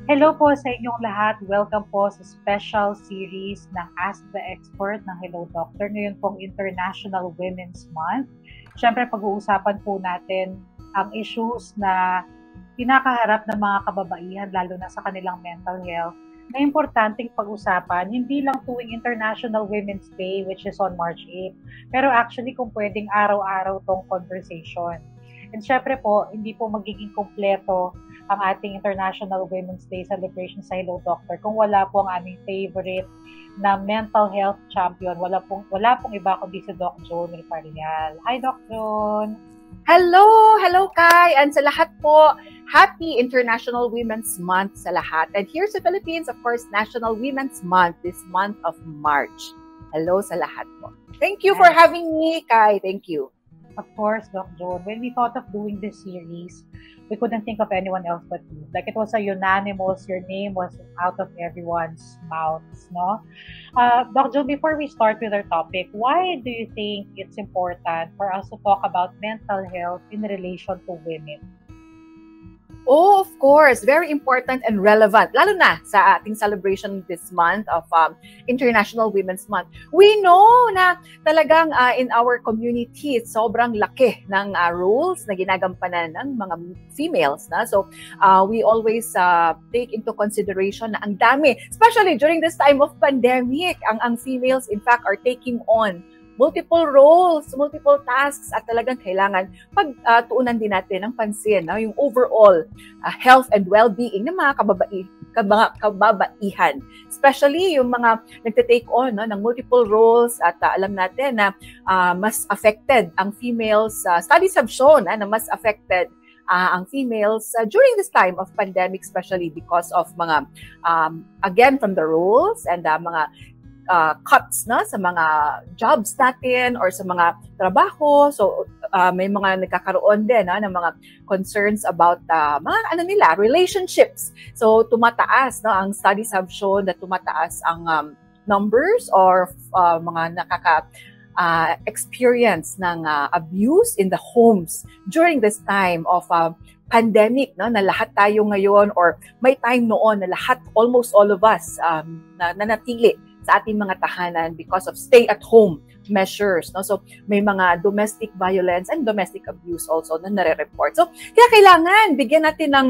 Hello po sa inyong lahat. Welcome po sa special series ng Ask the Expert ng Hello Doctor. Ngayon pong International Women's Month. Siyempre, pag-uusapan po natin ang issues na kinakaharap ng mga kababaihan, lalo na sa kanilang mental health, na importanteng pag-usapan, hindi lang tuwing International Women's Day, which is on March 8, pero actually kung pwedeng araw-araw tong conversation. And syempre po, hindi po magiging kumpleto ang ating International Women's Day celebration sa Hello Doctor kung wala po ang aming favorite na mental health champion. Wala pong iba kundi si Doc Joan Rifareal. Hi, Doc Joan! Hello Kai, and sa lahat po, happy International Women's Month sa lahat. And here sa Philippines, of course, National Women's Month this month of March. Hello sa lahat po. Thank you for having me, Kai. Thank you. Of course, Doc Joan. When we thought of doing this series, we couldn't think of anyone else but you. Like, it was a unanimous, your name was out of everyone's mouths, no? Doc Joan, before we start with our topic, why do you think it's important for us to talk about mental health in relation to women? Oh, of course. Very important and relevant, lalo na sa ating celebration this month of International Women's Month. We know na talagang in our community, sobrang laki ng roles na ginagampanan ng mga females. Na? So, we always take into consideration na ang dami, especially during this time of pandemic, ang females, in fact, are taking on multiple roles, multiple tasks, at talagang kailangan pagtuunan din natin ng pansin, yung overall health and well-being ng mga kababaihan. Especially yung mga nagte-take on ng multiple roles, at alam natin na mas affected ang females. Studies have shown na mas affected ang females during this time of pandemic, especially because of mga, again, from the roles and mga cuts na sa mga jobs natin or sa mga trabaho. So may mga nagkakaroon din ng mga concerns about mga relationships. So tumataas, ang studies have shown that tumataas ang numbers or mga experience ng abuse in the homes during this time of pandemic, na lahat tayo ngayon, or may time noon na lahat, almost all of us, nanatili sa ating mga tahanan because of stay-at-home measures. So, may mga domestic violence and domestic abuse also na nare-report. So, kaya kailangan bigyan natin ng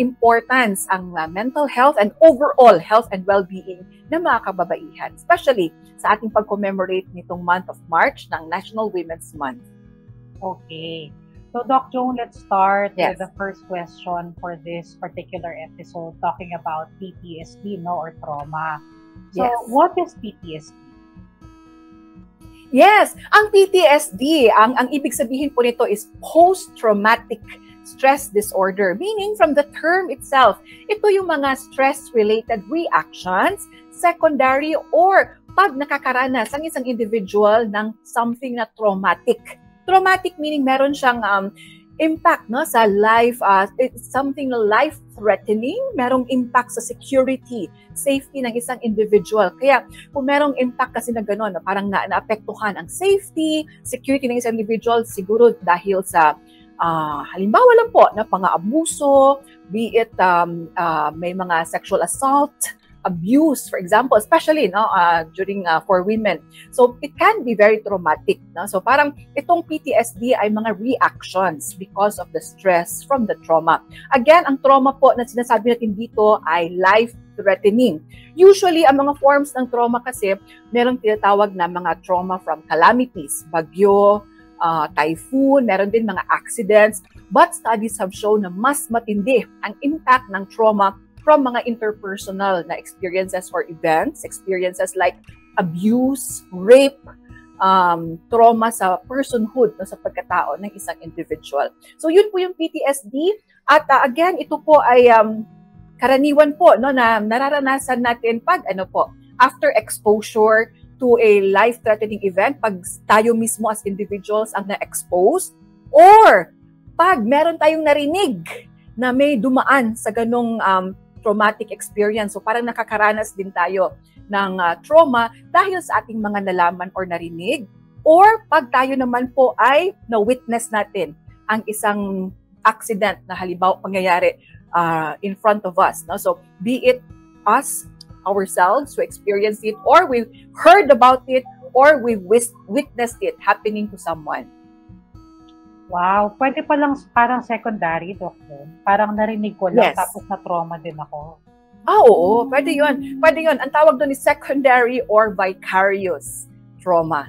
importance ang mental health and overall health and well-being ng mga kababaihan, especially sa ating pag-commemorate nitong month of March ng National Women's Month. Okay. So, Doc Joan, let's start with the first question for this particular episode, talking about PTSD, or trauma. So, what is PTSD? Yes, ang PTSD, ang ibig sabihin po nito is post-traumatic stress disorder. Meaning, from the term itself, ito yung mga stress-related reactions, secondary, or pag nakakaranas ang isang individual ng something na traumatic. Traumatic meaning meron siyang impact sa life, it's something life-threatening, merong impact sa security, safety ng isang individual. Kaya kung merong impact kasi na gano'n, parang naapektuhan ang safety, security ng isang individual, siguro dahil sa halimbawa lang po na pang-aabuso, be it may mga sexual assault, abuse, for example, especially during for women. So it can be very traumatic. So parang itong PTSD ay mga reactions because of the stress from the trauma. Again, ang trauma po na sinasabi natin dito ay life-threatening. Usually, ang mga forms ng trauma kasi, merong tinatawag na mga trauma from calamities, bagyo, typhoon, meron din mga accidents. But studies have shown na mas matindi ang impact ng trauma from mga interpersonal na experiences or events, experiences like abuse, rape, trauma sa personhood, sa pagkatao ng isang individual. So yun po yung PTSD. At again, ito po ay karaniwan po na nararanasan natin pag after exposure to a life-threatening event, pag tayo mismo as individuals ang na-expose, or pag meron tayong narinig na may dumaan sa ganong traumatic experience. So parang nakakaranas din tayo ng trauma dahil sa ating mga nalaman or narinig, or pag tayo naman po ay na-witness natin ang isang accident na halimbawa pangyayari in front of us. No? So be it us, ourselves, who experienced it, or we heard about it, or we witnessed it happening to someone. Wow, pwede pa lang parang secondary, Doctor. Parang narinig ko lang, Yes. tapos na-trauma din ako. Oo, pwede yun. Pwede yun. Ang tawag doon is secondary or vicarious trauma.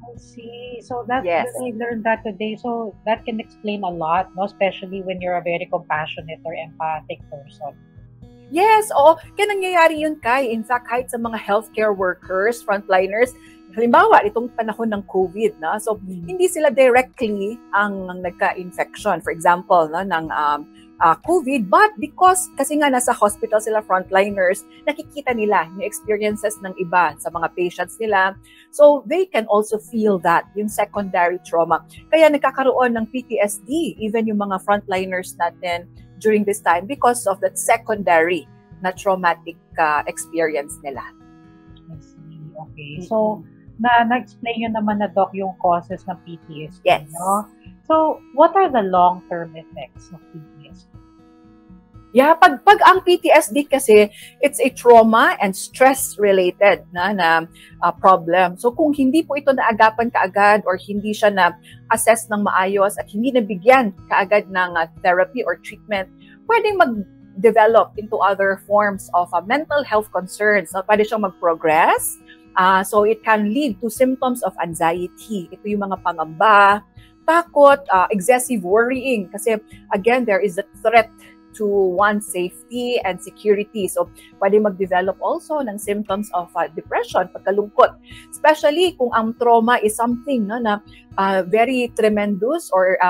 I see. So I learned that today. So that can explain a lot, no? Especially when you're a very compassionate or empathic person. Yes, oo. Kaya nangyayari yun, Kai. In fact, kahit sa mga healthcare workers, frontliners, halimbawa, itong panahon ng COVID, na so hindi sila directly ang nagka-infection, for example, ng COVID, but because kasi nga nasa hospital sila frontliners, nakikita nila yung experiences ng iba sa mga patients nila. So they can also feel that, yung secondary trauma. Kaya nagkakaroon ng PTSD, even yung mga frontliners natin during this time because of that secondary na traumatic experience nila. I see. Okay. So, na-explain nyo naman na, Doc, yung causes ng PTSD. Yes. No? So, what are the long-term effects of PTSD? Yeah, pag ang PTSD kasi, it's a trauma and stress-related na problem. So kung hindi po ito naagapan kaagad or hindi siya na-assess ng maayos at hindi nabigyan kaagad ng therapy or treatment, pwedeng mag-develop into other forms of mental health concerns. So, pwede siyang mag-progress. So it can lead to symptoms of anxiety. Ito yung mga pangamba, takot, excessive worrying. Kasi again, there is a threat to one's safety and security. So, pwede mag-develop also ng symptoms of depression, pagkalungkot. Especially kung ang trauma is something na very tremendous or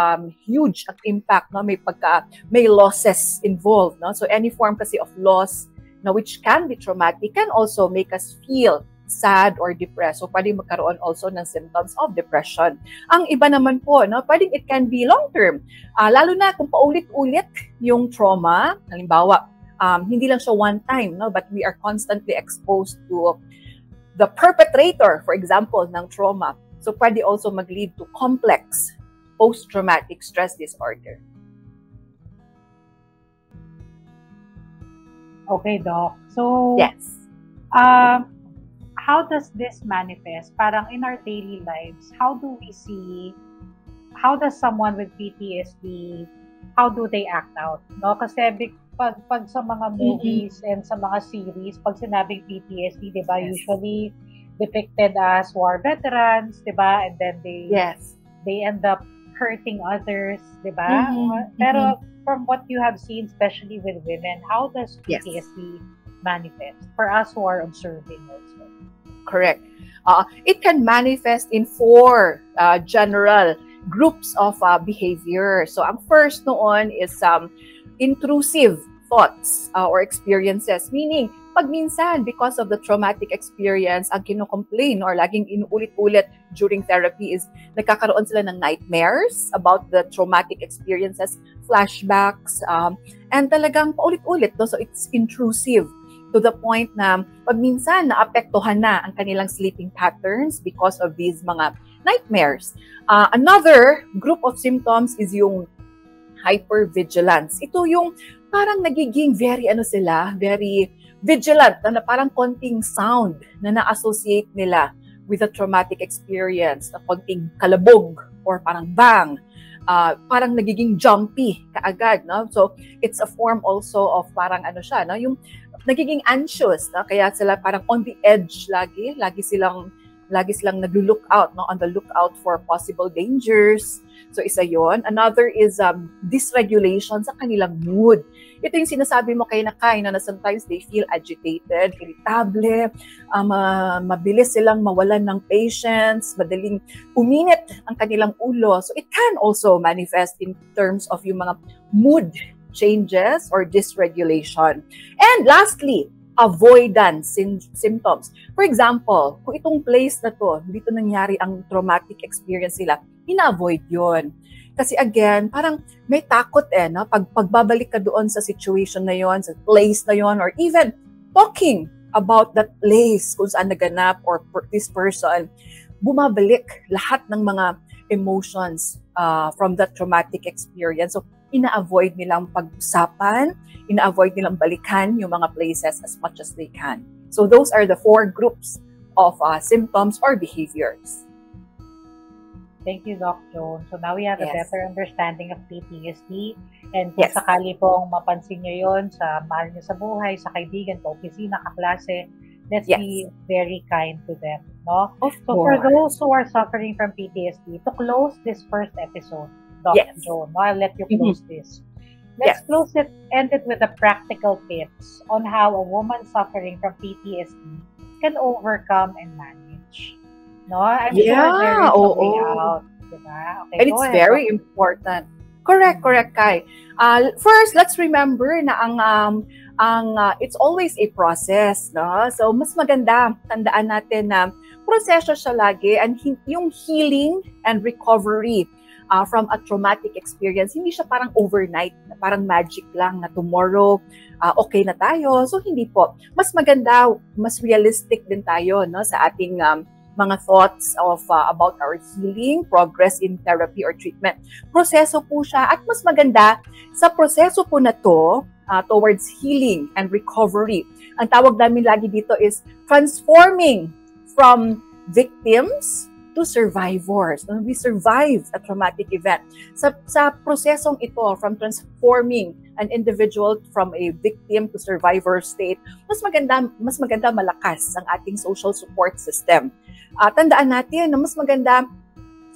huge at impact. No? May losses involved. No? So, any form kasi of loss na which can be traumatic can also make us feel sad or depressed. So, pwedeng magkaroon also ng symptoms of depression. Ang iba naman po, no, pwedeng it can be long-term. Lalo na kung paulit-ulit yung trauma, halimbawa, hindi lang siya one time, no, but we are constantly exposed to the perpetrator, for example, ng trauma. So, pwede also mag-lead to complex post-traumatic stress disorder. Okay, Doc. So, yes. How does this manifest? Parang in our daily lives, how does someone with PTSD, how do they act out? No? Kasi pag sa mga movies and sa mga series, pag sinabing PTSD, di ba, usually depicted as war veterans, di ba? And then they end up hurting others, di ba? Pero from what you have seen, especially with women, how does PTSD manifest for us who are observing also? Correct. It can manifest in 4 general groups of behavior. So, ang first noon is intrusive thoughts or experiences. Meaning, pag minsan, because of the traumatic experience, ang kino-complain or laging inuulit-ulit during therapy is nagkakaroon sila ng nightmares about the traumatic experiences, flashbacks, and talagang paulit-ulit. No? So, it's intrusive to the point na pag minsan naapektuhan na ang kanilang sleeping patterns because of these mga nightmares. Another group of symptoms is yung hypervigilance. Ito yung parang nagiging very vigilant na parang konting sound na na-associate nila with a traumatic experience, na konting kalabog or parang bang. Parang nagiging jumpy kaagad, no? So it's a form also of parang no, yung nagiging anxious, no? Kaya sila parang on the edge lagi silang naglo-look out, no, on the lookout for possible dangers. So isa yon. Another is dysregulation sa kanilang mood. Ito yung sinasabi mo kay Nakay na sometimes they feel agitated, irritable, mabilis silang mawalan ng patience, madaling uminit ang kanilang ulo. So it can also manifest in terms of yung mga mood changes or dysregulation. And lastly, avoidance symptoms. For example, kung itong place na to, dito nangyari ang traumatic experience nila, ina-avoid yon. Kasi again, parang may takot no? Pagbabalik ka doon sa situation na yon, sa place na yon, or even talking about that place kung saan naganap or this person, bumabalik lahat ng mga emotions from that traumatic experience. So, ina-avoid nilang pag-usapan, ina-avoid nilang balikan yung mga places as much as they can. So those are the 4 groups of symptoms or behaviors. Thank you, Doc Joan. So now we have a better understanding of PTSD. And kung Yes. sakali pong mapansin nyo yon sa mahal nyo sa buhay, sa kaibigan, ka-opisina, kaklase, let's be very kind to them. No? So for those who are suffering from PTSD, to close this first episode, Doc Joan, no, I'll let you close this. Let's close it, end it with the practical tips on how a woman suffering from PTSD can overcome and manage. No, I'm sure there is something out. Diba? Okay, and it's very important. Correct, Kai. First, let's remember na it's always a process, no? So mas maganda tandaan natin na proseso siya lagi, and yung healing and recovery from a traumatic experience, hindi siya parang overnight, parang magic lang na tomorrow okay na tayo. So hindi po. Mas maganda, mas realistic din tayo, no, sa ating mga thoughts of about our healing, progress in therapy or treatment. Proseso po siya, at mas maganda sa proseso po na to towards healing and recovery. Ang tawag namin lagi dito is transforming from victims to survivors. We survive a traumatic event. Sa prosesong ito, from transforming an individual from a victim to survivor state, mas maganda malakas ang ating social support system. Tandaan natin na mas maganda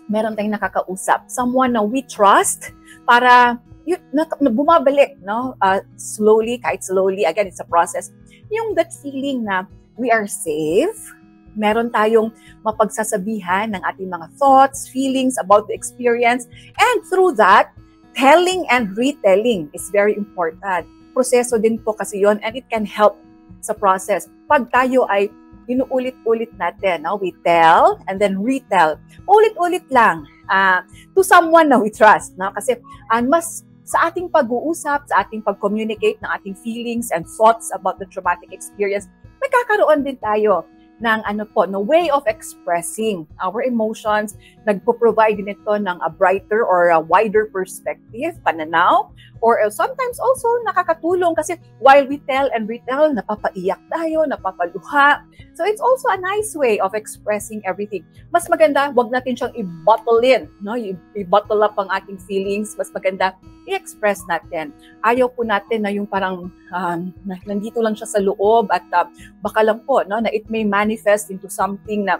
meron tayong nakakausap, someone na we trust, para bumabalik, no? Kahit slowly, again, it's a process. Yung that feeling na we are safe, meron tayong mapagsasabihan ng ating mga thoughts, feelings about the experience, and through that, telling and retelling is very important. Proseso din po kasi yon, and it can help sa process. Pag tayo ay inuulit-ulit natin, no? We tell and then retell. Ulit-ulit lang to someone na we trust, no? Kasi mas sa ating pag-uusap, sa ating pag-communicate ng ating feelings and thoughts about the traumatic experience, nagkakaroon din tayo ng way of expressing our emotions. Nagpo-provide din ito ng a brighter or a wider perspective, pananaw, or sometimes also nakakatulong kasi while we tell and retell, napapaiyak tayo, napapaluha. So it's also a nice way of expressing everything. Mas maganda, wag natin siyang i-bottle in, no? I-bottle up ang ating feelings. Mas maganda i-express natin. Ayaw po natin na yung parang nandito lang siya sa loob at baka lang po, no, na it may manifest into something na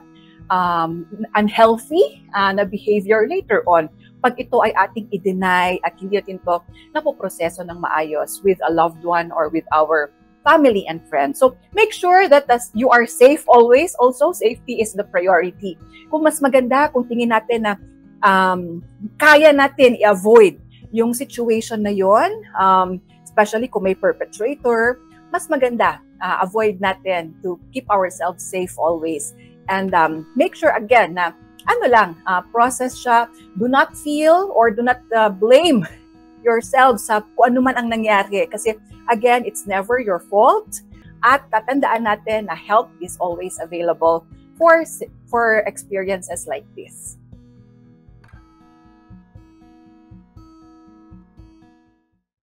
unhealthy na behavior later on. Pag ito ay ating i-deny at hindi natin ito napoproseso ng maayos with a loved one or with our family and friends. So make sure that you are safe always. Also, safety is the priority. Kung mas maganda, kung tingin natin na kaya natin i-avoid yung situation na yon, especially kung may perpetrator, mas maganda avoid natin to keep ourselves safe always. And make sure again na process siya. Do not feel or do not blame yourself sa kung ano man ang nangyari. Kasi again, it's never your fault. At tatandaan natin na help is always available for experiences like this.